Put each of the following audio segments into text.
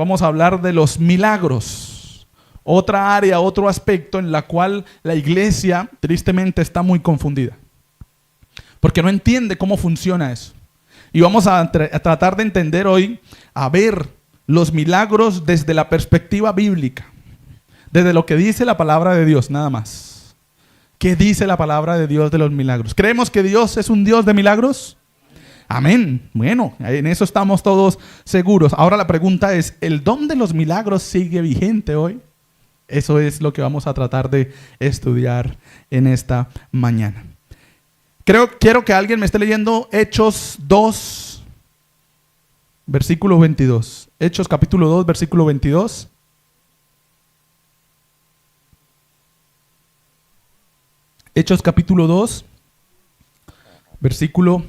vamos a hablar de los milagros. Otra área, otro aspecto en la cual la iglesia tristemente está muy confundida. Porque no entiende cómo funciona eso. Y vamos a tratar de entender hoy, a ver los milagros desde la perspectiva bíblica. Desde lo que dice la palabra de Dios, nada más. ¿Qué dice la palabra de Dios de los milagros? ¿Creemos que Dios es un Dios de milagros? Amén. Bueno, en eso estamos todos seguros. Ahora la pregunta es, ¿el don de los milagros sigue vigente hoy? Eso es lo que vamos a tratar de estudiar en esta mañana. Quiero que alguien me esté leyendo Hechos 2, versículo 22. Hechos capítulo 2, versículo 22. Hechos capítulo 2, versículo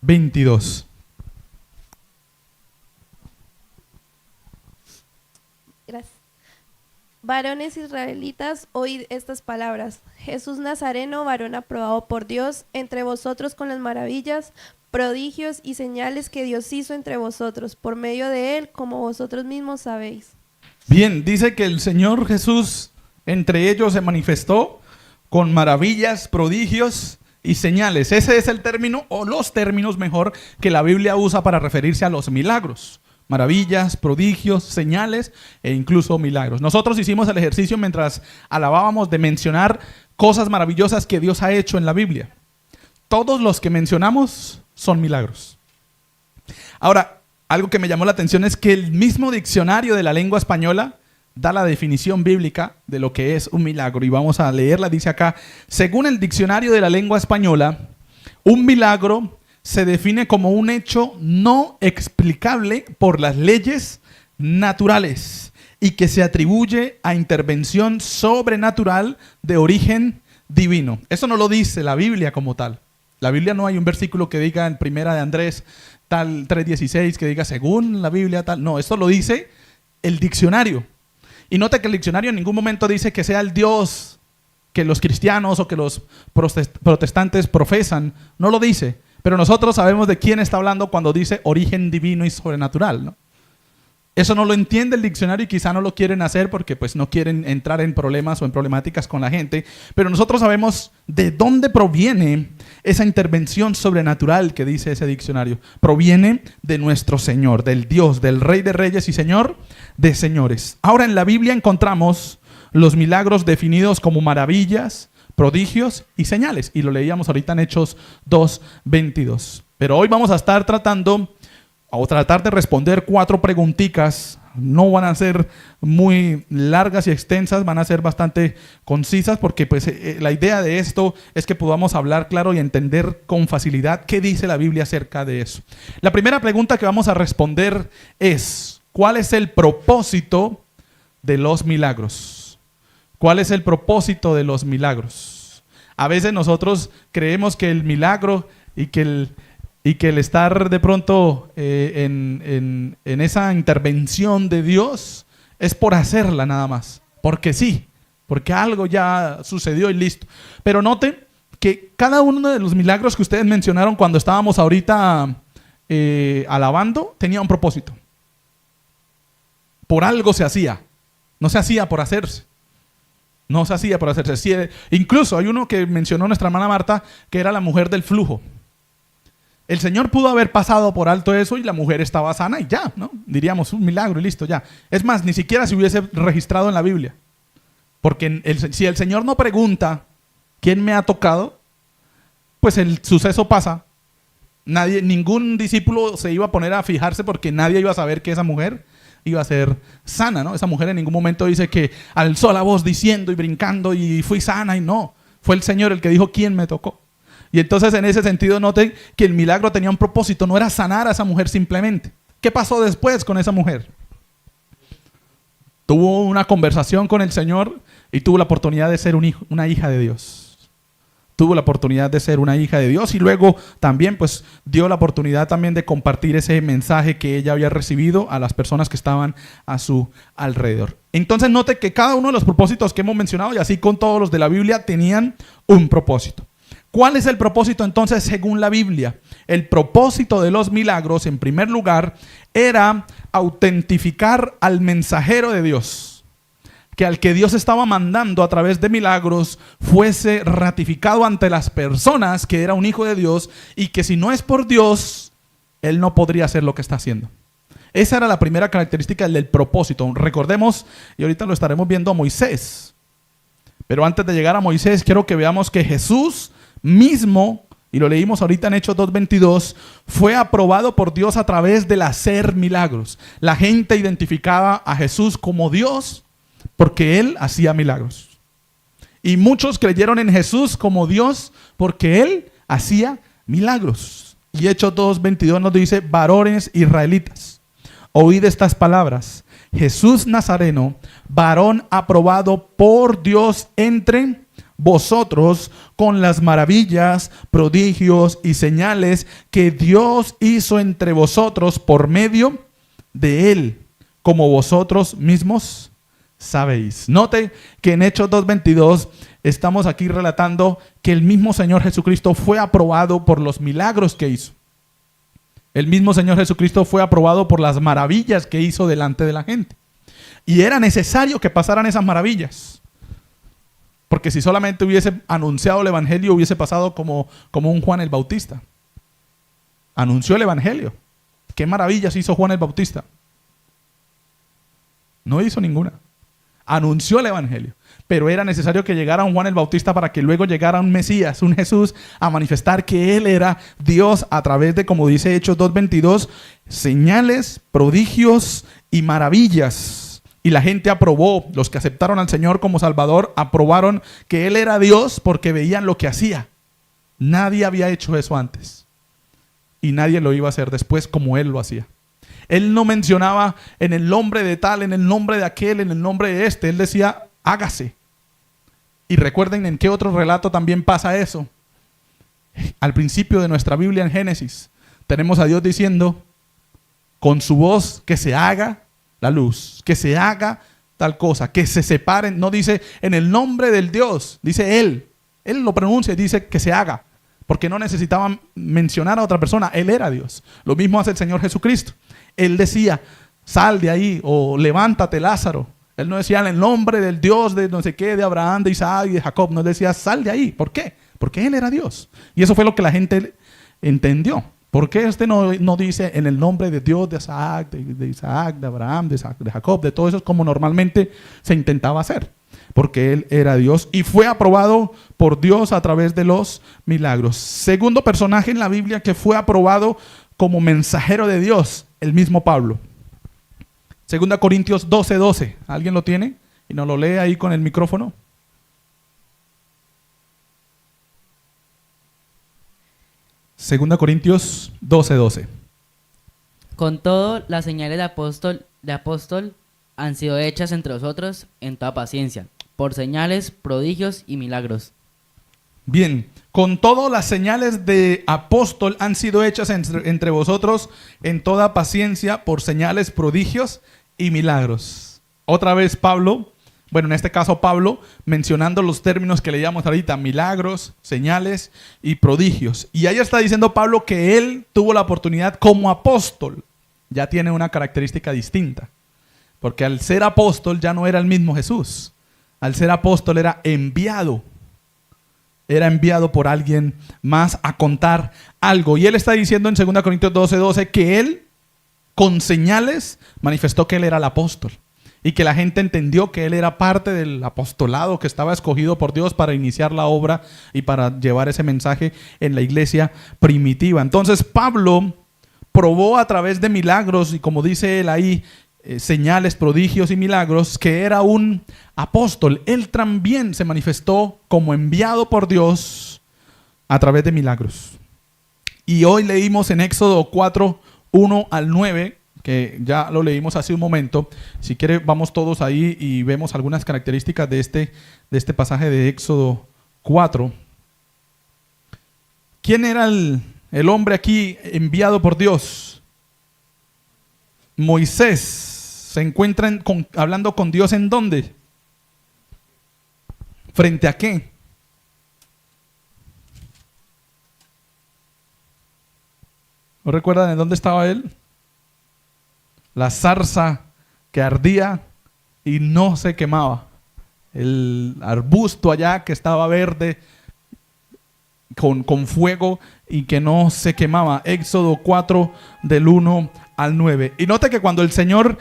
22. Gracias. Varones israelitas, oíd estas palabras. Jesús Nazareno, varón aprobado por Dios, entre vosotros con las maravillas, prodigios y señales que Dios hizo entre vosotros, por medio de él, como vosotros mismos sabéis. Bien, dice que el Señor Jesús entre ellos se manifestó con maravillas, prodigios y señales. Ese es el término, o los términos mejor, que la Biblia usa para referirse a los milagros. Maravillas, prodigios, señales e incluso milagros. Nosotros hicimos el ejercicio mientras alabábamos de mencionar cosas maravillosas que Dios ha hecho en la Biblia. Todos los que mencionamos son milagros. Ahora, algo que me llamó la atención es que el mismo diccionario de la lengua española da la definición bíblica de lo que es un milagro. Y vamos a leerla, dice acá, según el diccionario de la lengua española, un milagro se define como un hecho no explicable por las leyes naturales y que se atribuye a intervención sobrenatural de origen divino. Eso no lo dice la Biblia como tal. La Biblia no hay un versículo que diga en Primera de Andrés tal 3:16 que diga según la Biblia tal. No, esto lo dice el diccionario. Y note que el diccionario en ningún momento dice que sea el Dios que los cristianos o que los protestantes profesan. No lo dice. Pero nosotros sabemos de quién está hablando cuando dice origen divino y sobrenatural, ¿no? Eso no lo entiende el diccionario y quizá no lo quieren hacer porque pues no quieren entrar en problemas o en problemáticas con la gente. Pero nosotros sabemos de dónde proviene esa intervención sobrenatural que dice ese diccionario. Proviene de nuestro Señor, del Dios, del Rey de Reyes y Señor de Señores. Ahora en la Biblia encontramos los milagros definidos como maravillas, prodigios y señales. Y lo leíamos ahorita en Hechos 2:22. Pero hoy vamos a estar tratar de responder 4 preguntitas. No van a ser muy largas y extensas, van a ser bastante concisas porque pues la idea de esto es que podamos hablar claro y entender con facilidad qué dice la Biblia acerca de eso. La primera pregunta que vamos a responder es, ¿cuál es el propósito de los milagros? ¿Cuál es el propósito de los milagros? A veces nosotros creemos que el milagro y que el estar de pronto en esa intervención de Dios es por hacerla nada más. Porque sí, porque algo ya sucedió y listo. Pero note que cada uno de los milagros que ustedes mencionaron cuando estábamos ahorita alabando tenía un propósito. Por algo se hacía. No se hacía por hacerse. No se hacía por hacerse. Sí, incluso hay uno que mencionó nuestra hermana Marta, que era la mujer del flujo. El Señor pudo haber pasado por alto eso y la mujer estaba sana y ya, ¿no? Diríamos un milagro y listo, ya. Es más, ni siquiera se hubiese registrado en la Biblia. Porque si el Señor no pregunta quién me ha tocado, pues el suceso pasa. Ningún discípulo se iba a poner a fijarse porque nadie iba a saber que esa mujer iba a ser sana, ¿no? Esa mujer en ningún momento dice que alzó la voz diciendo y brincando y fui sana y no. Fue el Señor el que dijo quién me tocó. Y entonces en ese sentido noten que el milagro tenía un propósito, no era sanar a esa mujer simplemente. ¿Qué pasó después con esa mujer? Tuvo una conversación con el Señor y tuvo la oportunidad de ser una hija de Dios. Tuvo la oportunidad de ser una hija de Dios y luego también pues dio la oportunidad también de compartir ese mensaje que ella había recibido a las personas que estaban a su alrededor. Entonces note que cada uno de los propósitos que hemos mencionado y así con todos los de la Biblia tenían un propósito. ¿Cuál es el propósito entonces según la Biblia? el propósito de los milagros, en primer lugar, era autentificar al mensajero de Dios. Que al que Dios estaba mandando a través de milagros fuese ratificado ante las personas que era un hijo de Dios y que si no es por Dios, él no podría hacer lo que está haciendo. Esa era la primera característica del propósito. Recordemos, y ahorita lo estaremos viendo a Moisés. Pero antes de llegar a Moisés, quiero que veamos que Jesús mismo, y lo leímos ahorita en Hechos 2:22, fue aprobado por Dios a través del hacer milagros. La gente identificaba a Jesús como Dios porque Él hacía milagros. Y muchos creyeron en Jesús como Dios porque Él hacía milagros. Y Hechos 2:22 nos dice: varones israelitas, oíd estas palabras. Jesús Nazareno, varón aprobado por Dios entre vosotros, con las maravillas, prodigios y señales que Dios hizo entre vosotros por medio de Él, como vosotros mismos sabéis. Note que en Hechos 2:22 estamos aquí relatando que el mismo Señor Jesucristo fue aprobado por los milagros que hizo. El mismo Señor Jesucristo fue aprobado por las maravillas que hizo delante de la gente. Y era necesario que pasaran esas maravillas. Porque si solamente hubiese anunciado el Evangelio, hubiese pasado como un Juan el Bautista. Anunció el Evangelio. ¿Qué maravillas hizo Juan el Bautista? No hizo ninguna. Anunció el Evangelio. Pero era necesario que llegara un Juan el Bautista para que luego llegara un Mesías, un Jesús, a manifestar que Él era Dios a través de, como dice Hechos 2:22, señales, prodigios y maravillas. Y la gente aprobó, los que aceptaron al Señor como Salvador, aprobaron que Él era Dios porque veían lo que hacía. Nadie había hecho eso antes. Y nadie lo iba a hacer después como Él lo hacía. Él no mencionaba en el nombre de tal, en el nombre de aquel, en el nombre de este. Él decía: hágase. Y recuerden en qué otro relato también pasa eso. Al principio de nuestra Biblia en Génesis, tenemos a Dios diciendo con su voz que se haga la luz, que se haga tal cosa, que se separen. No dice en el nombre del Dios, dice Él. Él lo pronuncia y dice que se haga, porque no necesitaban mencionar a otra persona. Él era Dios. Lo mismo hace el Señor Jesucristo. Él decía: sal de ahí, o levántate, Lázaro. Él no decía en el nombre del Dios de no sé qué, de Abraham, de Isaac y de Jacob. No decía sal de ahí. ¿Por qué? Porque Él era Dios. Y eso fue lo que la gente entendió. ¿Por qué no dice en el nombre de Dios de Isaac, de Abraham, de Jacob, de todo eso, como normalmente se intentaba hacer? Porque Él era Dios y fue aprobado por Dios a través de los milagros. Segundo personaje en la Biblia que fue aprobado como mensajero de Dios, el mismo Pablo. 2 Corintios 12:12. ¿Alguien lo tiene? Y nos lo lee ahí con el micrófono. Segunda Corintios 12:12. Con todo, las señales de apóstol han sido hechas entre vosotros en toda paciencia, por señales, prodigios y milagros. Bien, con todo las señales de apóstol han sido hechas entre vosotros en toda paciencia, por señales, prodigios y milagros. Otra vez Pablo, bueno, en este caso Pablo, mencionando los términos que leíamos ahorita: milagros, señales y prodigios. Y ahí está diciendo Pablo que él tuvo la oportunidad como apóstol. Ya tiene una característica distinta, porque al ser apóstol ya no era el mismo Jesús. Al ser apóstol era enviado. Era enviado por alguien más a contar algo. Y él está diciendo en 2 Corintios 12:12 que él, con señales, manifestó que él era el apóstol. Y que la gente entendió que él era parte del apostolado que estaba escogido por Dios para iniciar la obra y para llevar ese mensaje en la iglesia primitiva. Entonces Pablo probó a través de milagros, y como dice él ahí, señales, prodigios y milagros, que era un apóstol. Él también se manifestó como enviado por Dios a través de milagros. Y hoy leímos en Éxodo 4:1-9, que ya lo leímos hace un momento. Si quiere, vamos todos ahí y vemos algunas características de este pasaje de Éxodo 4. ¿Quién era el hombre aquí enviado por Dios? Moisés. Se encuentran hablando con Dios ¿en dónde? ¿Frente a qué? ¿No recuerdan en dónde estaba él? La zarza que ardía y no se quemaba. El arbusto allá que estaba verde con fuego y que no se quemaba. Éxodo 4 del 1 al 9. Y note que cuando el Señor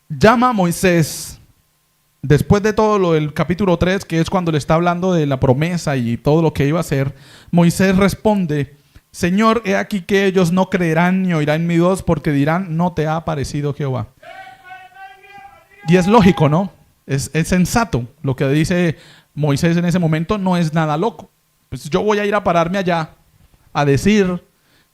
llama a Moisés, después de todo lo del capítulo 3, que es cuando le está hablando de la promesa y todo lo que iba a hacer, Moisés responde: Señor, he aquí que ellos no creerán ni oirán mi voz, porque dirán, no te ha aparecido Jehová. Y es lógico, ¿no? Es sensato. Lo que dice Moisés en ese momento no es nada loco. Pues yo voy a ir a pararme allá a decir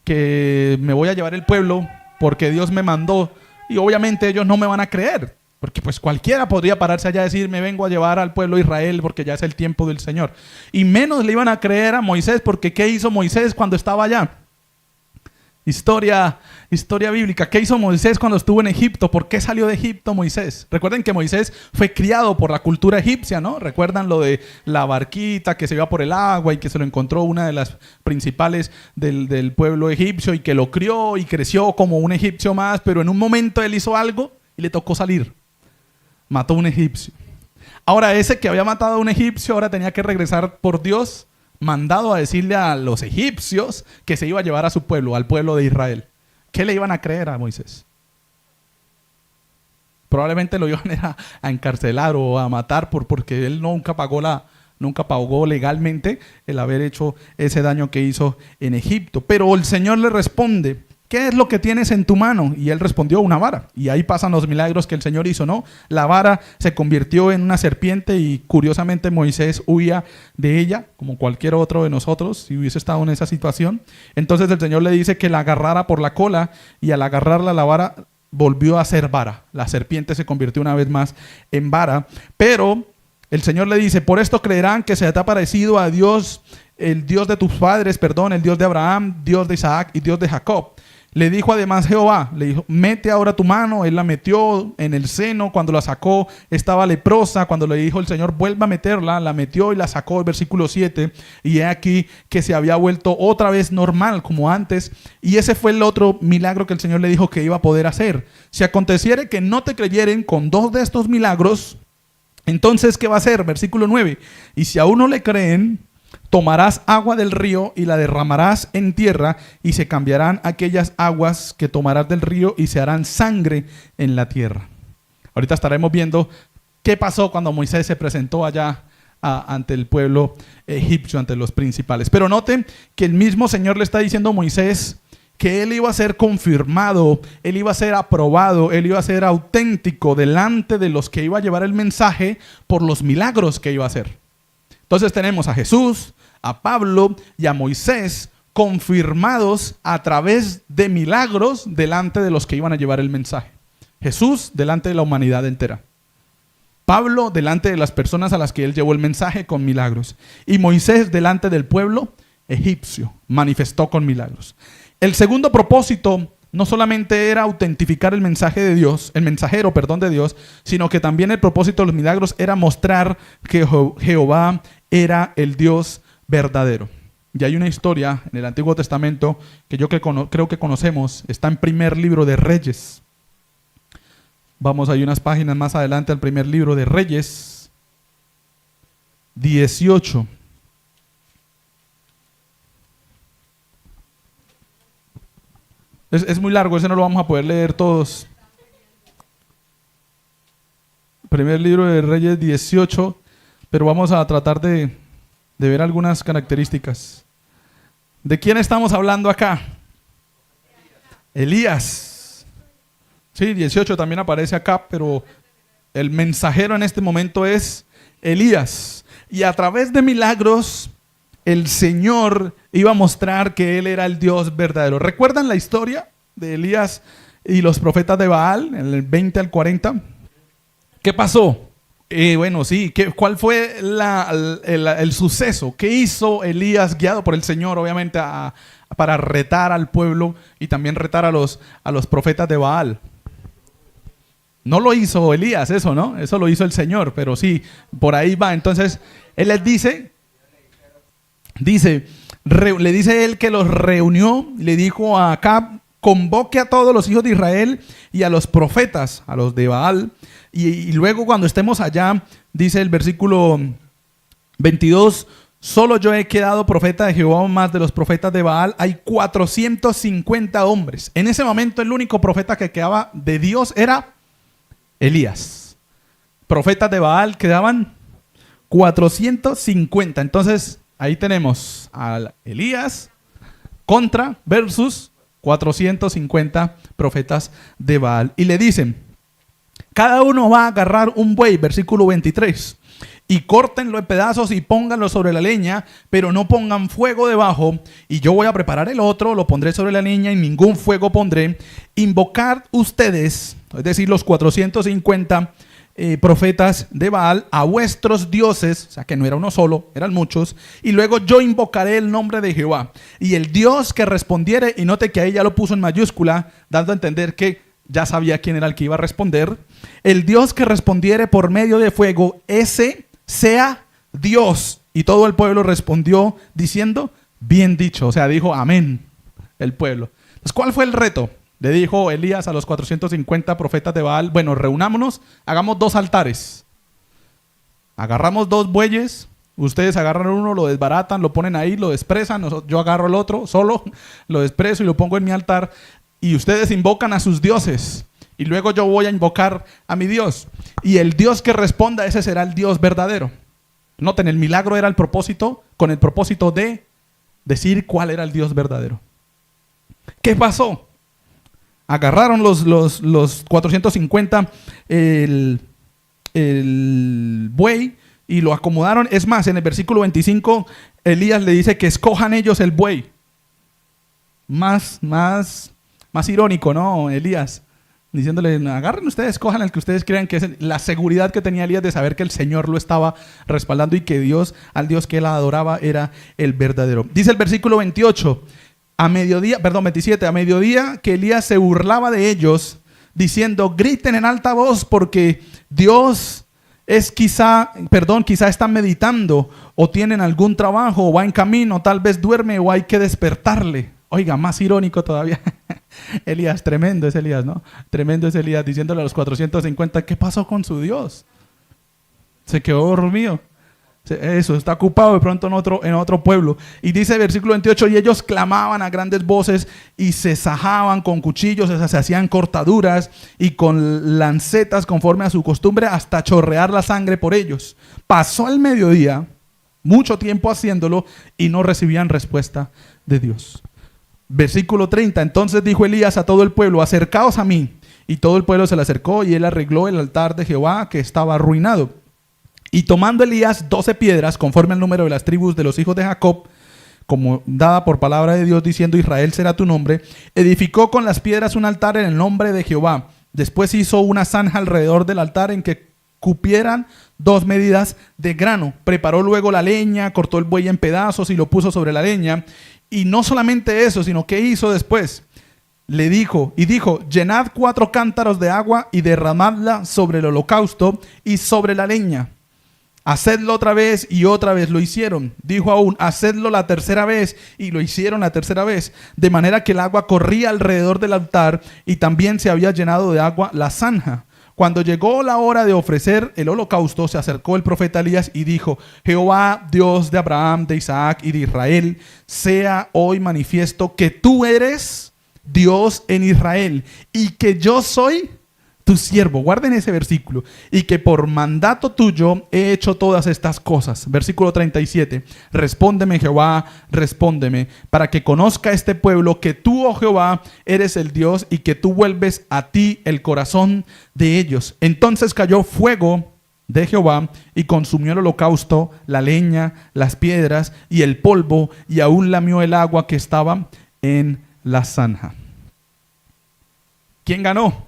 que me voy a llevar el pueblo porque Dios me mandó, y obviamente ellos no me van a creer, porque pues cualquiera podría pararse allá a decir, me vengo a llevar al pueblo de Israel porque ya es el tiempo del Señor. Y menos le iban a creer a Moisés, porque ¿qué hizo Moisés cuando estaba allá? Historia bíblica. ¿Qué hizo Moisés cuando estuvo en Egipto? ¿Por qué salió de Egipto Moisés? Recuerden que Moisés fue criado por la cultura egipcia, ¿no? Recuerdan lo de la barquita que se iba por el agua y que se lo encontró una de las principales del pueblo egipcio y que lo crió y creció como un egipcio más, pero en un momento él hizo algo y le tocó salir. Mató a un egipcio. Ahora ese que había matado a un egipcio ahora tenía que regresar por Dios, mandado a decirle a los egipcios que se iba a llevar a su pueblo, al pueblo de Israel. ¿Qué le iban a creer a Moisés? Probablemente lo iban a encarcelar o a matar porque él nunca pagó legalmente el haber hecho ese daño que hizo en Egipto. Pero el Señor le responde: ¿qué es lo que tienes en tu mano? Y él respondió: una vara. Y ahí pasan los milagros que el Señor hizo, ¿no? La vara se convirtió en una serpiente y curiosamente Moisés huía de ella, como cualquier otro de nosotros, si hubiese estado en esa situación. Entonces el Señor le dice que la agarrara por la cola, y al agarrarla la vara volvió a ser vara. La serpiente se convirtió una vez más en vara. Pero el Señor le dice: por esto creerán que se te ha parecido a Dios, el Dios de tus padres, el Dios de Abraham, Dios de Isaac y Dios de Jacob. Le dijo además Jehová, le dijo: mete ahora tu mano. Él la metió en el seno. Cuando la sacó estaba leprosa. Cuando le dijo el Señor, vuelva a meterla, la metió y la sacó. El versículo 7. Y he aquí que se había vuelto otra vez normal como antes. Y ese fue el otro milagro que el Señor le dijo que iba a poder hacer. Si aconteciere que no te creyeren con 2 de estos milagros, entonces ¿qué va a hacer? Versículo 9. Y si aún no le creen, tomarás agua del río y la derramarás en tierra, y se cambiarán aquellas aguas que tomarás del río y se harán sangre en la tierra. Ahorita estaremos viendo qué pasó cuando Moisés se presentó allá ante el pueblo egipcio, ante los principales. Pero noten que el mismo Señor le está diciendo a Moisés que él iba a ser confirmado, él iba a ser aprobado, él iba a ser auténtico delante de los que iba a llevar el mensaje por los milagros que iba a hacer. Entonces tenemos a Jesús, a Pablo y a Moisés confirmados a través de milagros delante de los que iban a llevar el mensaje. Jesús delante de la humanidad entera. Pablo delante de las personas a las que él llevó el mensaje con milagros. Y Moisés delante del pueblo egipcio, manifestó con milagros. El segundo propósito no solamente era autentificar el mensaje de Dios, el mensajero, de Dios, sino que también el propósito de los milagros era mostrar que Jehová era el Dios verdadero. Y hay una historia en el Antiguo Testamento que yo creo que conocemos, está en primer libro de Reyes. Vamos ahí unas páginas más adelante al primer libro de Reyes 18. Es muy largo, ese no lo vamos a poder leer todos. Primer libro de Reyes 18, pero vamos a tratar de ver algunas características. ¿De quién estamos hablando acá? Elías. Sí, 18 también aparece acá, pero el mensajero en este momento es Elías. Y a través de milagros, el Señor iba a mostrar que Él era el Dios verdadero. ¿Recuerdan la historia de Elías y los profetas de Baal en el 20 al 40? ¿Qué pasó? ¿Cuál fue el suceso? ¿Qué hizo Elías, guiado por el Señor, obviamente, para retar al pueblo y también retar a los profetas de Baal? No lo hizo Elías, eso, ¿no? Eso lo hizo el Señor, pero sí, por ahí va. Entonces, Él les dice, le dice él que los reunió, le dijo a Acab, convoque a todos los hijos de Israel y a los profetas, a los de Baal, y luego cuando estemos allá, dice el versículo 22, solo yo he quedado profeta de Jehová, más de los profetas de Baal hay 450 hombres. En ese momento el único profeta que quedaba de Dios era Elías. Profetas de Baal quedaban 450. Entonces ahí tenemos a Elías contra versus 450 profetas de Baal. Y le dicen, cada uno va a agarrar un buey, versículo 23, y córtenlo en pedazos y pónganlo sobre la leña, pero no pongan fuego debajo, y yo voy a preparar el otro, lo pondré sobre la leña y ningún fuego pondré. Invocad ustedes, es decir, los 450 profetas de Baal, a vuestros dioses, o sea que no era uno solo, eran muchos, y luego yo invocaré el nombre de Jehová, y el Dios que respondiere, y note que ahí ya lo puso en mayúscula, dando a entender que ya sabía quién era el que iba a responder, el Dios que respondiere por medio de fuego, ese sea Dios. Y todo el pueblo respondió diciendo, bien dicho, o sea, dijo amén el pueblo. Entonces, ¿cuál fue el reto? Le dijo Elías a los 450 profetas de Baal, bueno, reunámonos, hagamos 2 altares. Agarramos 2 bueyes, ustedes agarran uno, lo desbaratan, lo ponen ahí, lo desprezan, yo agarro el otro, solo lo desprezo y lo pongo en mi altar, y ustedes invocan a sus dioses, y luego yo voy a invocar a mi Dios, y el Dios que responda, ese será el Dios verdadero. Noten, el milagro era el propósito, con el propósito de decir cuál era el Dios verdadero. ¿Qué pasó? Agarraron los 450 el buey y lo acomodaron. Es más, en el versículo 25, Elías le dice que escojan ellos el buey. Más irónico, ¿no? Elías diciéndole, agarren ustedes, escojan el que ustedes crean que es la seguridad que tenía Elías de saber que el Señor lo estaba respaldando y que Dios, al Dios que él adoraba, era el verdadero. Dice el versículo 28, 27, a mediodía que Elías se burlaba de ellos, diciendo, griten en alta voz porque Dios es quizá están meditando o tienen algún trabajo o va en camino, tal vez duerme o hay que despertarle. Oiga, más irónico todavía. Elías, tremendo es Elías, ¿no? Tremendo es Elías diciéndole a los 450, ¿qué pasó con su Dios? Se quedó dormido. Eso, está ocupado de pronto en otro pueblo. Y dice el versículo 28, y ellos clamaban a grandes voces y se sajaban con cuchillos, se hacían cortaduras y con lancetas conforme a su costumbre hasta chorrear la sangre por ellos. Pasó el mediodía, mucho tiempo haciéndolo y no recibían respuesta de Dios. Versículo 30, entonces dijo Elías a todo el pueblo, acercaos a mí. Y todo el pueblo se le acercó y él arregló el altar de Jehová que estaba arruinado. Y tomando Elías 12 piedras, conforme al número de las tribus de los hijos de Jacob, como dada por palabra de Dios, diciendo, Israel será tu nombre, edificó con las piedras un altar en el nombre de Jehová. Después hizo una zanja alrededor del altar en que cupieran 2 medidas de grano. Preparó luego la leña, cortó el buey en pedazos y lo puso sobre la leña. Y no solamente eso, sino que hizo después. Dijo, llenad 4 cántaros de agua y derramadla sobre el holocausto y sobre la leña. Hacedlo otra vez, y otra vez lo hicieron. Dijo aún, hacedlo la tercera vez, y lo hicieron la tercera vez. De manera que el agua corría alrededor del altar, y también se había llenado de agua la zanja. Cuando llegó la hora de ofrecer el holocausto, se acercó el profeta Elías y dijo, Jehová, Dios de Abraham, de Isaac y de Israel, sea hoy manifiesto que tú eres Dios en Israel, y que yo soy tu siervo. Guarden ese versículo. Y que por mandato tuyo he hecho todas estas cosas. Versículo 37. Respóndeme, Jehová, respóndeme, para que conozca este pueblo que tú, oh Jehová, eres el Dios y que tú vuelves a ti el corazón de ellos. Entonces cayó fuego de Jehová y consumió el holocausto, la leña, las piedras y el polvo, y aún lamió el agua que estaba en la zanja. ¿Quién ganó?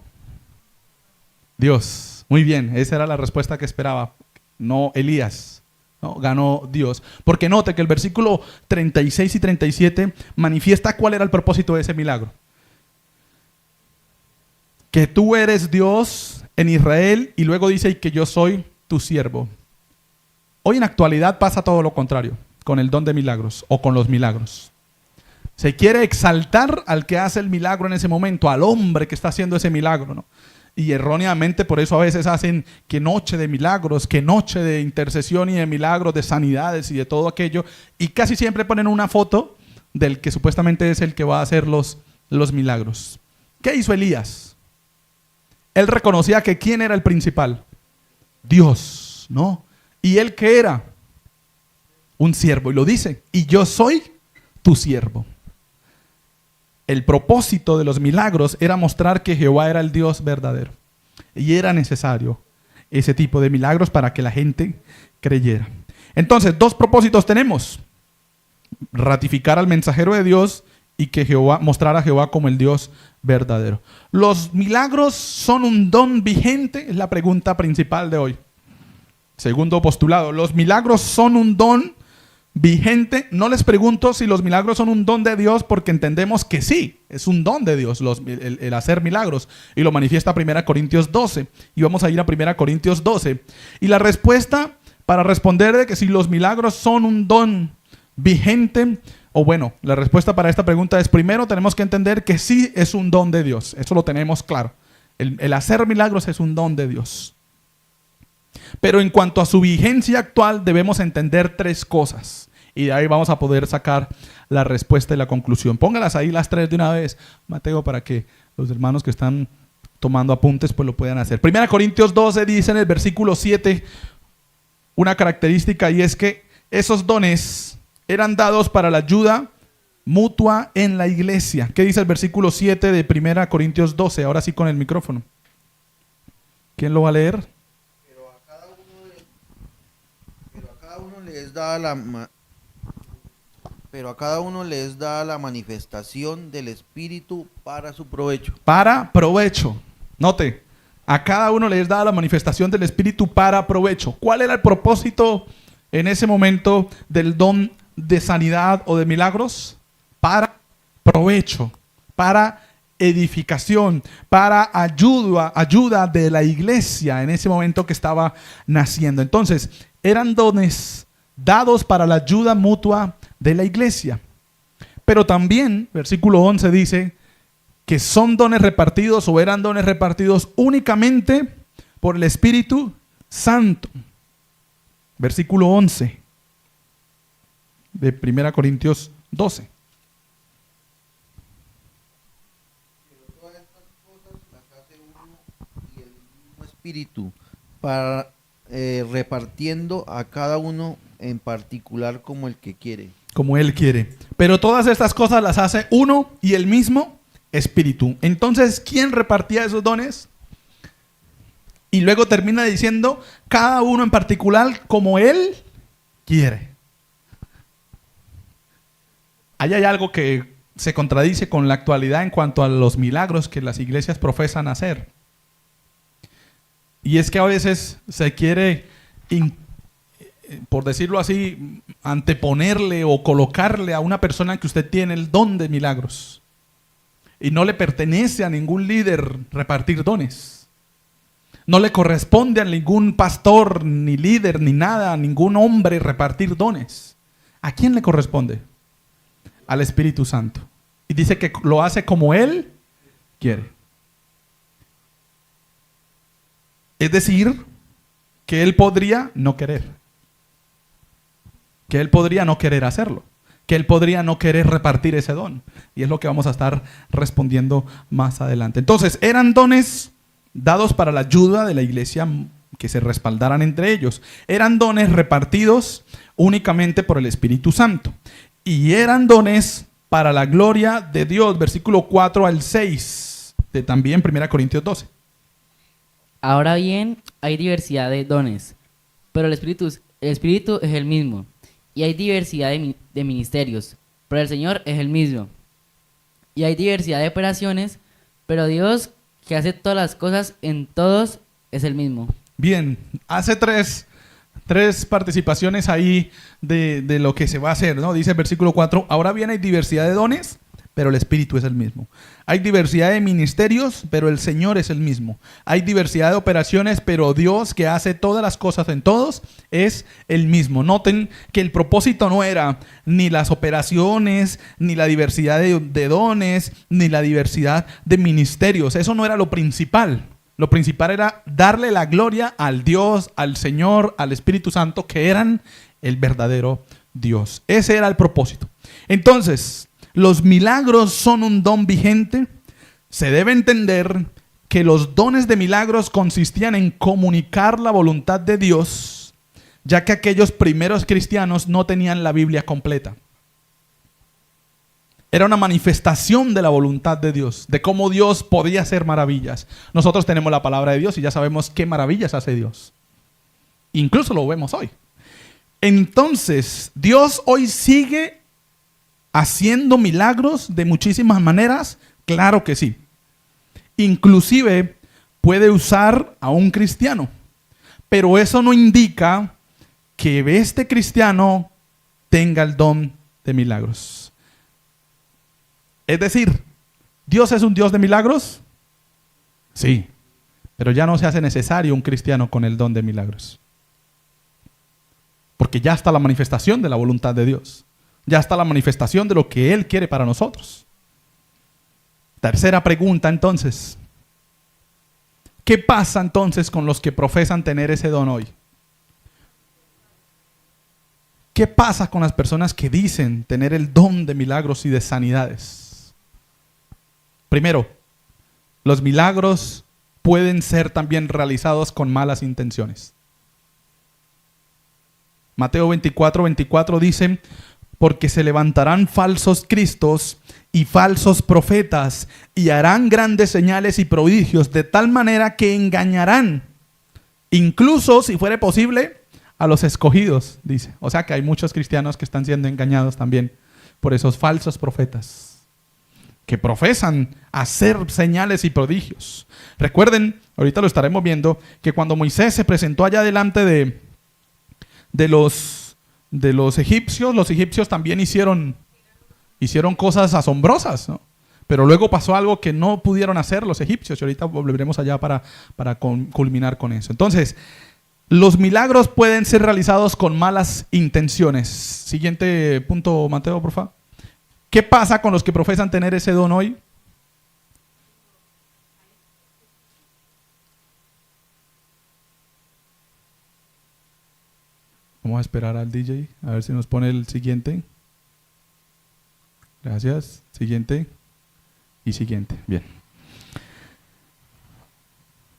Dios. Muy bien, esa era la respuesta que esperaba. No Elías, no, ganó Dios. Porque note que el versículo 36 y 37 manifiesta cuál era el propósito de ese milagro. Que tú eres Dios en Israel, y luego dice, y que yo soy tu siervo. Hoy en la actualidad pasa todo lo contrario. con el don de milagros o con los milagros. Se quiere exaltar al que hace el milagro en ese momento, al hombre que está haciendo ese milagro, ¿no? Y erróneamente por eso a veces hacen que noche de milagros, que noche de intercesión y de milagros, de sanidades y de todo aquello. Y casi siempre ponen una foto del que supuestamente es el que va a hacer los milagros. ¿Qué hizo Elías? Él reconocía que ¿quién era el principal? Dios, ¿no? ¿Y él qué era? Un siervo. Y lo dice, y yo soy tu siervo. El propósito de los milagros era mostrar que Jehová era el Dios verdadero. Y era necesario ese tipo de milagros para que la gente creyera. Entonces, dos propósitos tenemos. Ratificar al mensajero de Dios y que Jehová, mostrar a Jehová como el Dios verdadero. ¿Los milagros son un don vigente? Es la pregunta principal de hoy. Segundo postulado, ¿los milagros son un don vigente? No les pregunto si los milagros son un don de Dios, porque entendemos que sí, es un don de Dios el hacer milagros, y lo manifiesta 1 Corintios 12, y vamos a ir a 1 Corintios 12, y la respuesta para responder de que si los milagros son un don vigente, o bueno, la respuesta para esta pregunta es: primero tenemos que entender que sí es un don de Dios, eso lo tenemos claro, el hacer milagros es un don de Dios. Pero en cuanto a su vigencia actual debemos entender tres cosas, y de ahí vamos a poder sacar la respuesta y la conclusión. Póngalas ahí las tres de una vez, Mateo, para que los hermanos que están tomando apuntes pues lo puedan hacer. 1 Corintios 12 dice en el versículo 7 una característica, y es que esos dones eran dados para la ayuda mutua en la iglesia. ¿Qué dice el versículo 7 de 1 Corintios 12? Ahora sí con el micrófono. ¿Quién lo va a leer? Pero a cada uno les da la manifestación del Espíritu para su provecho. Para provecho. Note, a cada uno les da la manifestación del Espíritu para provecho. ¿Cuál era el propósito en ese momento del don de sanidad o de milagros? Para provecho, para edificación, para ayuda de la iglesia en ese momento que estaba naciendo. Entonces, eran dones dados para la ayuda mutua de la iglesia. Pero también, versículo 11 dice que son dones repartidos o eran dones repartidos únicamente por el Espíritu Santo. Versículo 11 de 1 Corintios 12. Pero todas estas cosas las hace uno y el mismo Espíritu, para repartiendo a cada uno en particular como el que quiere. Como Él quiere. Pero todas estas cosas las hace uno y el mismo Espíritu. Entonces, ¿quién repartía esos dones? Y luego termina diciendo, cada uno en particular como Él quiere. Ahí hay algo que se contradice con la actualidad en cuanto a los milagros que las iglesias profesan hacer. Y es que a veces se quiere, por decirlo así, anteponerle o colocarle a una persona que usted tiene el don de milagros. Y no le pertenece a ningún líder repartir dones. No le corresponde a ningún pastor, ni líder, ni nada, a ningún hombre repartir dones. ¿A quién le corresponde? Al Espíritu Santo. Y dice que lo hace como Él quiere. Es decir, que Él podría no querer. Que Él podría no querer hacerlo. Que Él podría no querer repartir ese don. Y es lo que vamos a estar respondiendo más adelante. Entonces, eran dones dados para la ayuda de la iglesia, que se respaldaran entre ellos. Eran dones repartidos únicamente por el Espíritu Santo. Y eran dones para la gloria de Dios. Versículo 4 al 6 de también 1 Corintios 12. Ahora bien, hay diversidad de dones, pero el Espíritu es el mismo. Y hay diversidad de ministerios, pero el Señor es el mismo. Y hay diversidad de operaciones, pero Dios, que hace todas las cosas en todos, es el mismo. Bien, hace tres participaciones ahí de lo que se va a hacer, ¿no? Dice el versículo 4, ahora bien hay diversidad de dones, pero el Espíritu es el mismo. Hay diversidad de ministerios, pero el Señor es el mismo. Hay diversidad de operaciones, pero Dios, que hace todas las cosas en todos, es el mismo. Noten que el propósito no era ni las operaciones, ni la diversidad de dones, ni la diversidad de ministerios. Eso no era lo principal. Lo principal era darle la gloria al Dios, al Señor, al Espíritu Santo, que eran el verdadero Dios. Ese era el propósito. Entonces, los milagros son un don vigente. Se debe entender que los dones de milagros consistían en comunicar la voluntad de Dios, ya que aquellos primeros cristianos no tenían la Biblia completa. Era una manifestación de la voluntad de Dios, de cómo Dios podía hacer maravillas. Nosotros tenemos la palabra de Dios y ya sabemos qué maravillas hace Dios. Incluso lo vemos hoy. Entonces, Dios hoy sigue haciendo milagros de muchísimas maneras. Claro que sí. Inclusive puede usar a un cristiano. Pero eso no indica que este cristiano tenga el don de milagros. Es decir, ¿Dios es un Dios de milagros? Sí, pero ya no se hace necesario un cristiano con el don de milagros. Porque ya está la manifestación de la voluntad de Dios. Ya está la manifestación de lo que Él quiere para nosotros. Tercera pregunta entonces. ¿Qué pasa entonces con los que profesan tener ese don hoy? ¿Qué pasa con las personas que dicen tener el don de milagros y de sanidades? Primero, los milagros pueden ser también realizados con malas intenciones. Mateo 24:24 dice: porque se levantarán falsos cristos y falsos profetas y harán grandes señales y prodigios, de tal manera que engañarán, incluso si fuere posible, a los escogidos, dice. O sea que hay muchos cristianos que están siendo engañados también por esos falsos profetas que profesan hacer señales y prodigios. Recuerden, ahorita lo estaremos viendo, que cuando Moisés se presentó allá delante de los egipcios, los egipcios también hicieron cosas asombrosas, ¿no? Pero luego pasó algo que no pudieron hacer los egipcios, y ahorita volveremos allá para culminar con eso. Entonces, los milagros pueden ser realizados con malas intenciones. Siguiente punto, Mateo, por favor. ¿Qué pasa con los que profesan tener ese don hoy? Vamos a esperar al DJ, a ver si nos pone el siguiente. Gracias. Siguiente. Y siguiente. Bien.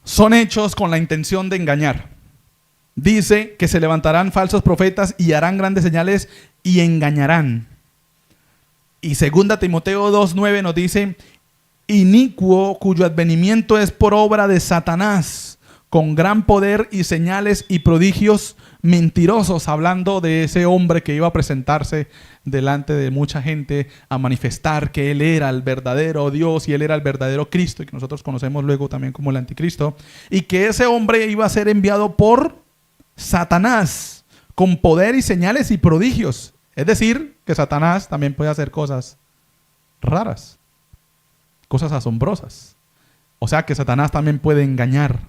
Son hechos con la intención de engañar. Dice que se levantarán falsos profetas y harán grandes señales y engañarán. Y 2 Timoteo 2:9 nos dice: inicuo cuyo advenimiento es por obra de Satanás, con gran poder y señales y prodigios mentirosos, hablando de ese hombre que iba a presentarse delante de mucha gente a manifestar que él era el verdadero Dios y él era el verdadero Cristo, y que nosotros conocemos luego también como el anticristo, y que ese hombre iba a ser enviado por Satanás con poder y señales y prodigios. Es decir, que Satanás también puede hacer cosas raras, cosas asombrosas. O sea que Satanás también puede engañar.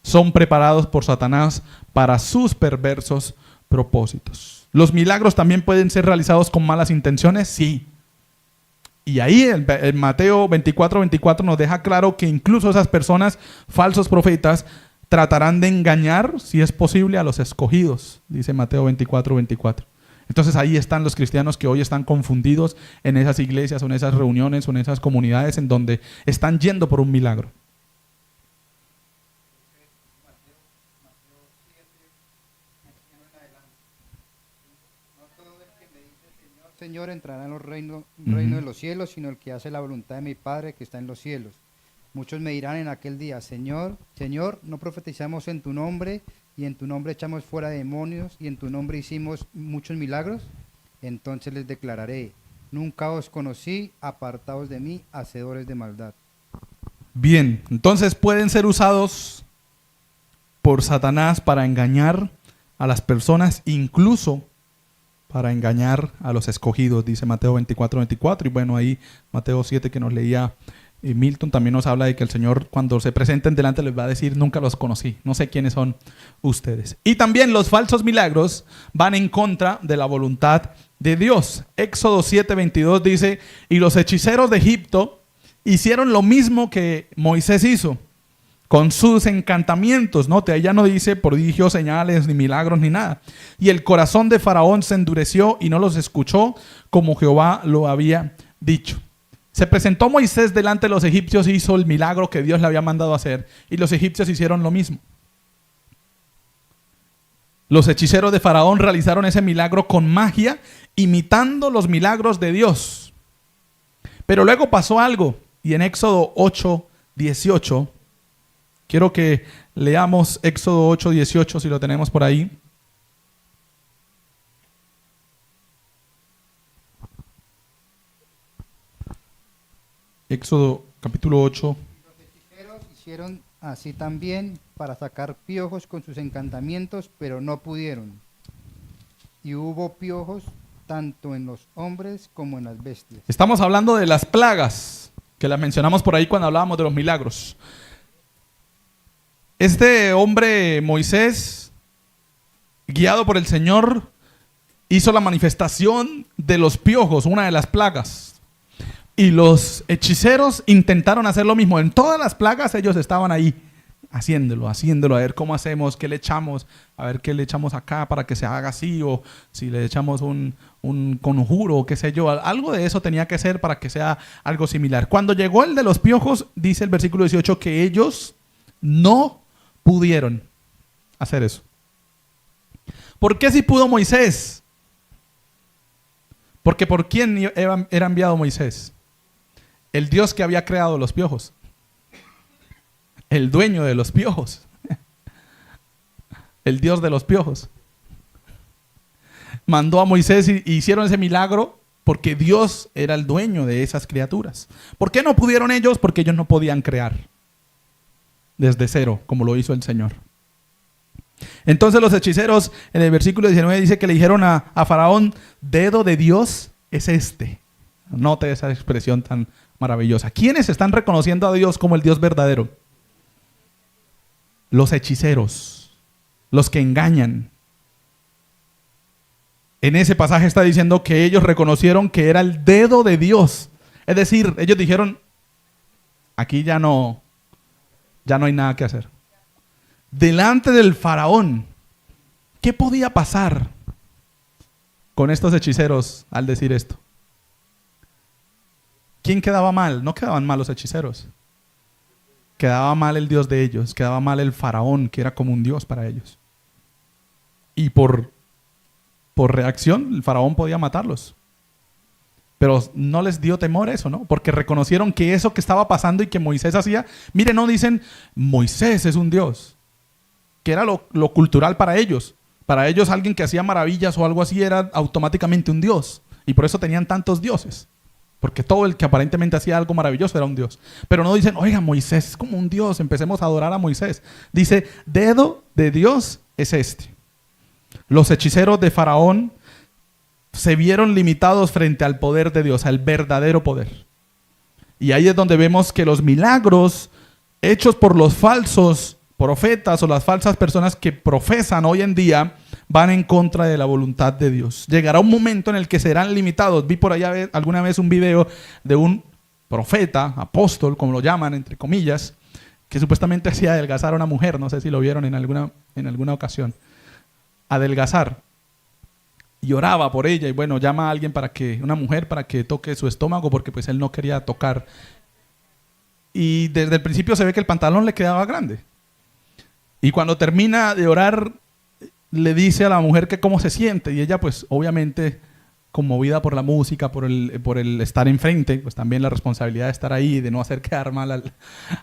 Son preparados por Satanás para sus perversos propósitos. ¿Los milagros también pueden ser realizados con malas intenciones? Sí. Y ahí el Mateo 24:24 nos deja claro que incluso esas personas, falsos profetas, tratarán de engañar, si es posible, a los escogidos, dice Mateo 24:24. Entonces ahí están los cristianos que hoy están confundidos en esas iglesias o en esas reuniones o en esas comunidades en donde están yendo por un milagro. Señor entrará en los reino de los cielos, sino el que hace la voluntad de mi Padre que está en los cielos. Muchos me dirán en aquel día: Señor, Señor, ¿no profetizamos en tu nombre, y en tu nombre echamos fuera demonios, y en tu nombre hicimos muchos milagros? Entonces les declararé: nunca os conocí, apartaos de mí, hacedores de maldad. Bien, entonces pueden ser usados por Satanás para engañar a las personas, incluso para engañar a los escogidos, dice Mateo 24:24. Y bueno, ahí Mateo 7 que nos leía Milton también nos habla de que el Señor cuando se presenten delante les va a decir: nunca los conocí, no sé quiénes son ustedes. Y también los falsos milagros van en contra de la voluntad de Dios. Éxodo 7:22 dice: y los hechiceros de Egipto hicieron lo mismo que Moisés hizo con sus encantamientos. Note, ahí ya no dice prodigios, señales, ni milagros, ni nada. Y el corazón de Faraón se endureció y no los escuchó como Jehová lo había dicho. Se presentó Moisés delante de los egipcios y hizo el milagro que Dios le había mandado hacer. Y los egipcios hicieron lo mismo. Los hechiceros de Faraón realizaron ese milagro con magia, imitando los milagros de Dios. Pero luego pasó algo. Y en Éxodo 8:18, quiero que leamos Éxodo 8:18 si lo tenemos por ahí. Éxodo capítulo 8. Los hechiceros hicieron así también para sacar piojos con sus encantamientos, pero no pudieron. Y hubo piojos tanto en los hombres como en las bestias. Estamos hablando de las plagas, que las mencionamos por ahí cuando hablábamos de los milagros. Este hombre Moisés, guiado por el Señor, hizo la manifestación de los piojos, una de las plagas. Y los hechiceros intentaron hacer lo mismo. En todas las plagas ellos estaban ahí haciéndolo, a ver cómo hacemos, qué le echamos, a ver qué le echamos acá para que se haga así, o si le echamos un conjuro, qué sé yo. Algo de eso tenía que ser para que sea algo similar. Cuando llegó el de los piojos, dice el versículo 18 que ellos no pudieron hacer eso. ¿Por qué si pudo Moisés? Porque ¿por quién era enviado Moisés? El Dios que había creado los piojos. El dueño de los piojos. El Dios de los piojos. Mandó a Moisés y hicieron ese milagro porque Dios era el dueño de esas criaturas. ¿Por qué no pudieron ellos? Porque ellos no podían crear desde cero, como lo hizo el Señor. Entonces los hechiceros, en el versículo 19 dice que le dijeron a Faraón: dedo de Dios es este. Note esa expresión tan maravillosa. ¿Quiénes están reconociendo a Dios como el Dios verdadero? Los hechiceros, los que engañan. En ese pasaje está diciendo que ellos reconocieron que era el dedo de Dios. Es decir, ellos dijeron: aquí ya no hay nada que hacer. Delante del faraón, ¿qué podía pasar con estos hechiceros al decir esto? ¿Quién quedaba mal? No quedaban mal los hechiceros. Quedaba mal el Dios de ellos, quedaba mal el faraón, que era como un Dios para ellos. Y por reacción, el faraón podía matarlos. Pero no les dio temor eso, ¿no? Porque reconocieron que eso que estaba pasando y que Moisés hacía, mire, no dicen Moisés es un Dios, que era lo cultural para ellos. Para ellos alguien que hacía maravillas o algo así era automáticamente un Dios. Y por eso tenían tantos dioses. Porque todo el que aparentemente hacía algo maravilloso era un Dios. Pero no dicen: oiga, Moisés es como un Dios, empecemos a adorar a Moisés. Dice: dedo de Dios es este. Los hechiceros de Faraón se vieron limitados frente al poder de Dios, al verdadero poder. Y ahí es donde vemos que los milagros hechos por los falsos profetas o las falsas personas que profesan hoy en día van en contra de la voluntad de Dios. Llegará un momento en el que serán limitados. Vi por allá alguna vez un video de un profeta, apóstol, como lo llaman, entre comillas, que supuestamente hacía adelgazar a una mujer. No sé si lo vieron en alguna ocasión. Adelgazar. Y oraba por ella. Y bueno, llama a alguien una mujer para que toque su estómago, porque pues él no quería tocar. Y desde el principio se ve que el pantalón le quedaba grande. Y cuando termina de orar, le dice a la mujer que cómo se siente. Y ella pues obviamente, conmovida por la música, por el estar enfrente, pues también la responsabilidad de estar ahí y de no hacer quedar mal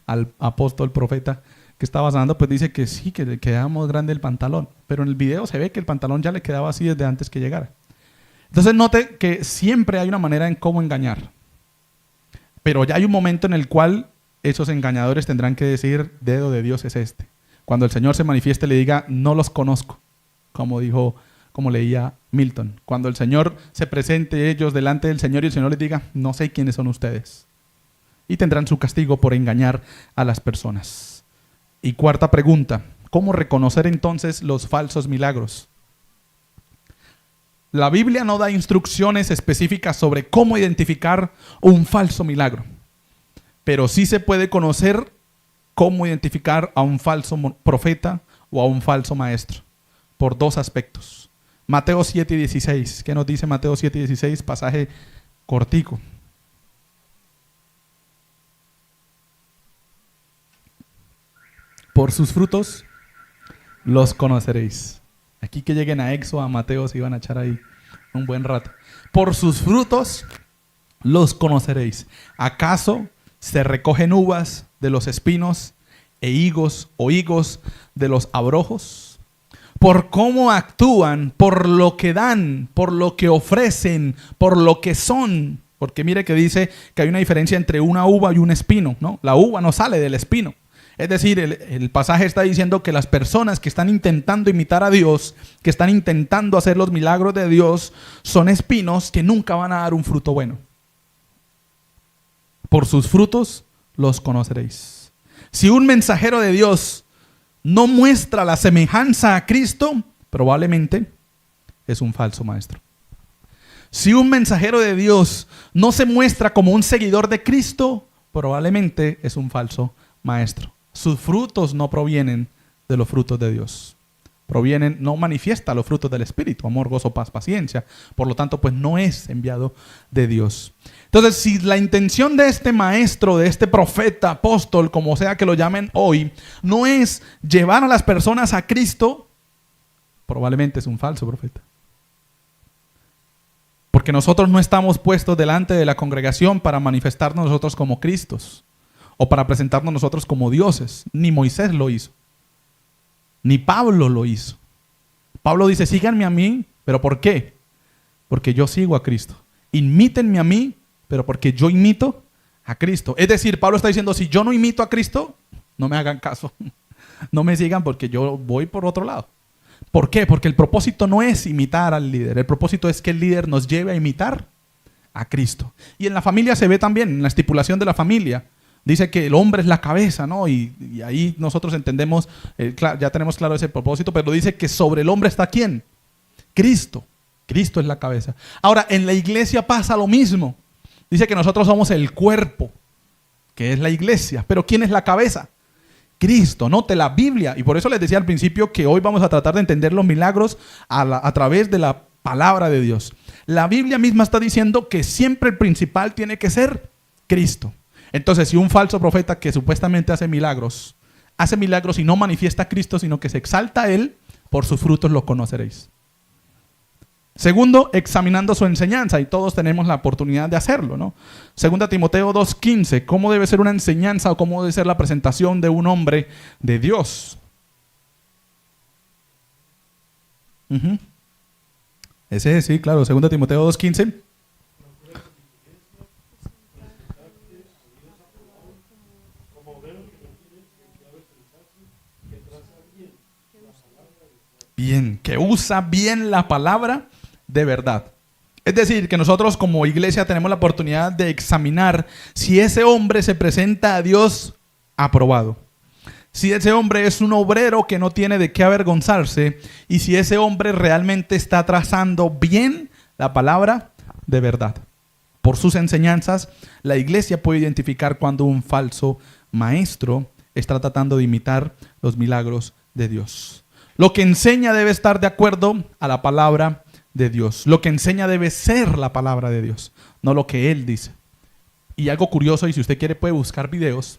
al apóstol, profeta que estaba sanando, pues dice que sí, que le quedaba muy grande el pantalón. Pero en el video se ve que el pantalón ya le quedaba así desde antes que llegara. Entonces note que siempre hay una manera en cómo engañar. Pero ya hay un momento en el cual esos engañadores tendrán que decir: dedo de Dios es este. Cuando el Señor se manifieste, le diga: no los conozco, como dijo como leía Milton. Cuando el Señor se presente ellos delante del Señor y el Señor les diga, no sé quiénes son ustedes. Y tendrán su castigo por engañar a las personas. Y cuarta pregunta, ¿cómo reconocer entonces los falsos milagros? La Biblia no da instrucciones específicas sobre cómo identificar un falso milagro, pero sí se puede conocer cómo identificar a un falso profeta o a un falso maestro, por dos aspectos. Mateo 7:16, ¿qué nos dice Mateo 7:16? Pasaje cortico. Por sus frutos los conoceréis. Aquí que lleguen a Éxodo, a Mateo, se iban a echar ahí un buen rato. Por sus frutos los conoceréis. ¿Acaso se recogen uvas de los espinos e higos o higos de los abrojos? Por cómo actúan, por lo que dan, por lo que ofrecen, por lo que son. Porque mire que dice que hay una diferencia entre una uva y un espino, ¿no? La uva no sale del espino. Es decir, el pasaje está diciendo que las personas que están intentando imitar a Dios, que están intentando hacer los milagros de Dios, son espinos que nunca van a dar un fruto bueno. Por sus frutos los conoceréis. Si un mensajero de Dios no muestra la semejanza a Cristo, probablemente es un falso maestro. Si un mensajero de Dios no se muestra como un seguidor de Cristo, probablemente es un falso maestro. Sus frutos no provienen de los frutos de Dios. No manifiesta los frutos del Espíritu, amor, gozo, paz, paciencia. Por lo tanto, pues no es enviado de Dios. Entonces, si la intención de este maestro, de este profeta, apóstol, como sea que lo llamen hoy, no es llevar a las personas a Cristo, probablemente es un falso profeta. Porque nosotros no estamos puestos delante de la congregación para manifestarnos nosotros como Cristos o para presentarnos nosotros como dioses. Ni Moisés lo hizo, ni Pablo lo hizo. Pablo dice, síganme a mí, ¿pero por qué? Porque yo sigo a Cristo. Imítenme a mí, pero porque yo imito a Cristo. Es decir, Pablo está diciendo, si yo no imito a Cristo, no me hagan caso. No me sigan porque yo voy por otro lado. ¿Por qué? Porque el propósito no es imitar al líder. El propósito es que el líder nos lleve a imitar a Cristo. Y en la familia se ve también, en la estipulación de la familia. Dice que el hombre es la cabeza, ¿no? Y ahí nosotros entendemos, ya tenemos claro ese propósito, pero dice que sobre el hombre está ¿quién? Cristo. Cristo es la cabeza. Ahora, en la iglesia pasa lo mismo. Dice que nosotros somos el cuerpo, que es la iglesia. Pero ¿quién es la cabeza? Cristo. Note la Biblia. Y por eso les decía al principio que hoy vamos a tratar de entender los milagros a través de la palabra de Dios. La Biblia misma está diciendo que siempre el principal tiene que ser Cristo. Entonces, si un falso profeta que supuestamente hace milagros y no manifiesta a Cristo, sino que se exalta a Él, por sus frutos lo conoceréis. Segundo, examinando su enseñanza, y todos tenemos la oportunidad de hacerlo, ¿no? Segunda Timoteo 2:15, ¿cómo debe ser una enseñanza o cómo debe ser la presentación de un hombre de Dios? Ese sí, claro, Segunda Timoteo 2:15. Bien, que usa bien la palabra de verdad. Es decir, que nosotros como iglesia tenemos la oportunidad de examinar si ese hombre se presenta a Dios aprobado. Si ese hombre es un obrero que no tiene de qué avergonzarse y si ese hombre realmente está trazando bien la palabra de verdad. Por sus enseñanzas, la iglesia puede identificar cuando un falso maestro está tratando de imitar los milagros de Dios. Lo que enseña debe estar de acuerdo a la palabra de Dios. Lo que enseña debe ser la palabra de Dios, no lo que Él dice. Y algo curioso, y si usted quiere puede buscar videos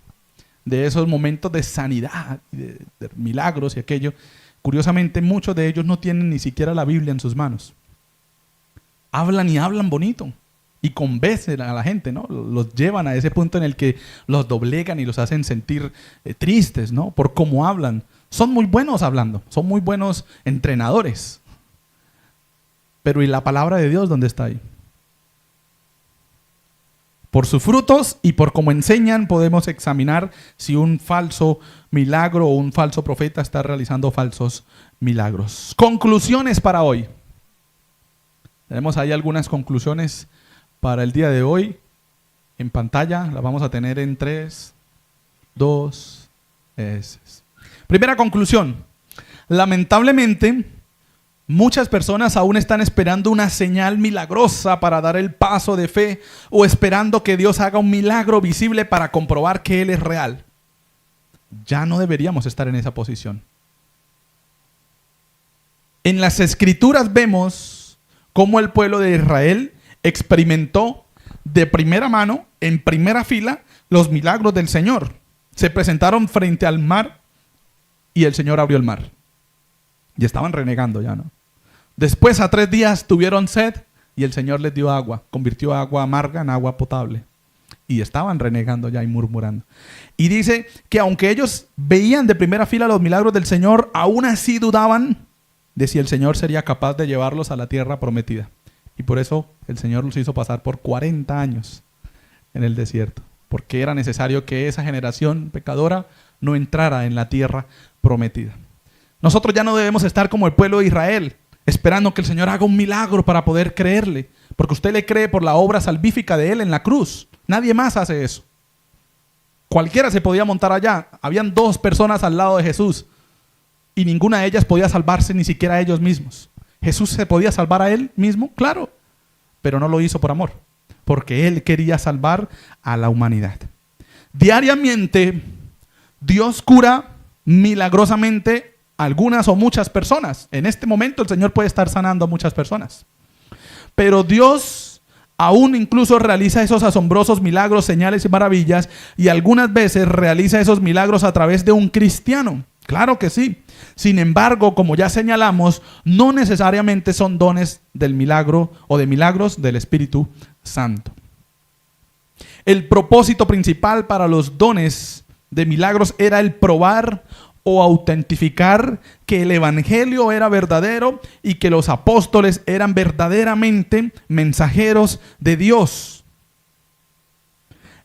de esos momentos de sanidad, de milagros y aquello. Curiosamente, muchos de ellos no tienen ni siquiera la Biblia en sus manos. Hablan y hablan bonito y convencen a la gente, ¿no? Los llevan a ese punto en el que los doblegan y los hacen sentir tristes, ¿no? Por cómo hablan. Son muy buenos hablando, son muy buenos entrenadores. Pero ¿y la palabra de Dios dónde está ahí? Por sus frutos y por cómo enseñan podemos examinar si un falso milagro o un falso profeta está realizando falsos milagros. Conclusiones para hoy. Tenemos ahí algunas conclusiones para el día de hoy. En pantalla las vamos a tener en 3, 2, S. Primera conclusión. Lamentablemente, muchas personas aún están esperando una señal milagrosa para dar el paso de fe o esperando que Dios haga un milagro visible para comprobar que Él es real. Ya no deberíamos estar en esa posición. En las Escrituras vemos cómo el pueblo de Israel experimentó de primera mano, en primera fila, los milagros del Señor. Se presentaron frente al mar y el Señor abrió el mar. Y estaban renegando ya, ¿no? Después, a 3 días, tuvieron sed y el Señor les dio agua. Convirtió agua amarga en agua potable. Y estaban renegando ya y murmurando. Y dice que aunque ellos veían de primera fila los milagros del Señor, aún así dudaban de si el Señor sería capaz de llevarlos a la tierra prometida. Y por eso el Señor los hizo pasar por 40 años en el desierto. Porque era necesario que esa generación pecadora no entrara en la tierra prometida. Nosotros ya no debemos estar como el pueblo de Israel, esperando que el Señor haga un milagro para poder creerle. Porque usted le cree por la obra salvífica de Él en la cruz. Nadie más hace eso. Cualquiera se podía montar allá. Habían 2 personas al lado de Jesús y ninguna de ellas podía salvarse, ni siquiera ellos mismos. ¿Jesús se podía salvar a Él mismo? Claro, pero no lo hizo por amor, porque Él quería salvar a la humanidad. Diariamente, Dios cura milagrosamente a algunas o muchas personas. En este momento el Señor puede estar sanando a muchas personas. Pero Dios aún incluso realiza esos asombrosos milagros, señales y maravillas, y algunas veces realiza esos milagros a través de un cristiano. Claro que sí. Sin embargo, como ya señalamos, no necesariamente son dones del milagro o de milagros del Espíritu Santo. El propósito principal para los dones de milagros era el probar o autentificar que el evangelio era verdadero y que los apóstoles eran verdaderamente mensajeros de Dios.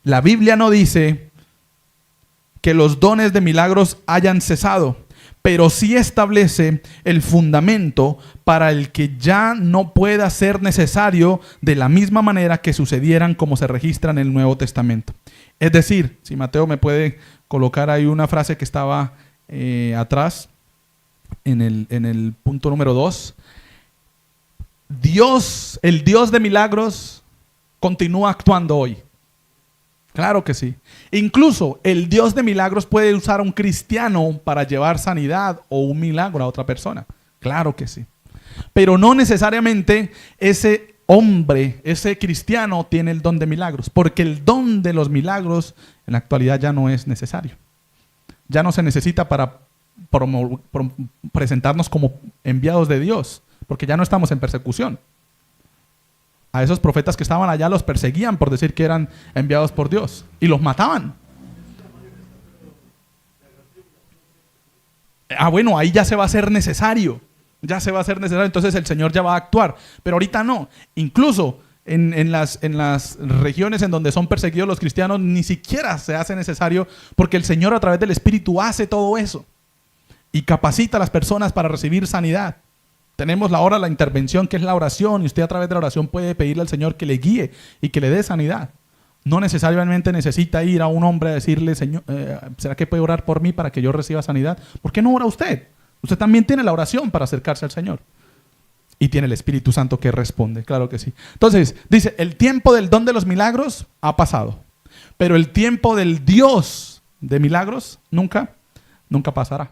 La Biblia no dice que los dones de milagros hayan cesado, pero sí establece el fundamento para el que ya no pueda ser necesario de la misma manera que sucedieran como se registra en el Nuevo Testamento. Es decir, si Mateo me puede colocar ahí una frase que estaba atrás, en el punto número 2. Dios, el Dios de milagros, continúa actuando hoy. Claro que sí. Incluso el Dios de milagros puede usar a un cristiano para llevar sanidad o un milagro a otra persona. Claro que sí. Pero no necesariamente ese hombre, ese cristiano tiene el don de milagros, porque el don de los milagros en la actualidad ya no es necesario. Ya no se necesita para presentarnos como enviados de Dios, porque ya no estamos en persecución. A esos profetas que estaban allá los perseguían por decir que eran enviados por Dios y los mataban. Bueno, ahí ya se va a hacer necesario. Ya se va a hacer necesario, entonces el Señor ya va a actuar. Pero ahorita no. Incluso en las regiones en donde son perseguidos los cristianos, ni siquiera se hace necesario, porque el Señor a través del Espíritu hace todo eso y capacita a las personas para recibir sanidad. Tenemos ahora la intervención, que es la oración, y usted a través de la oración puede pedirle al Señor que le guíe y que le dé sanidad. No necesariamente necesita ir a un hombre a decirle: Señor, ¿será que puede orar por mí para que yo reciba sanidad? ¿Por qué no ora usted? Usted también tiene la oración para acercarse al Señor. Y tiene el Espíritu Santo que responde, claro que sí. Entonces, dice, el tiempo del don de los milagros ha pasado. Pero el tiempo del Dios de milagros nunca pasará.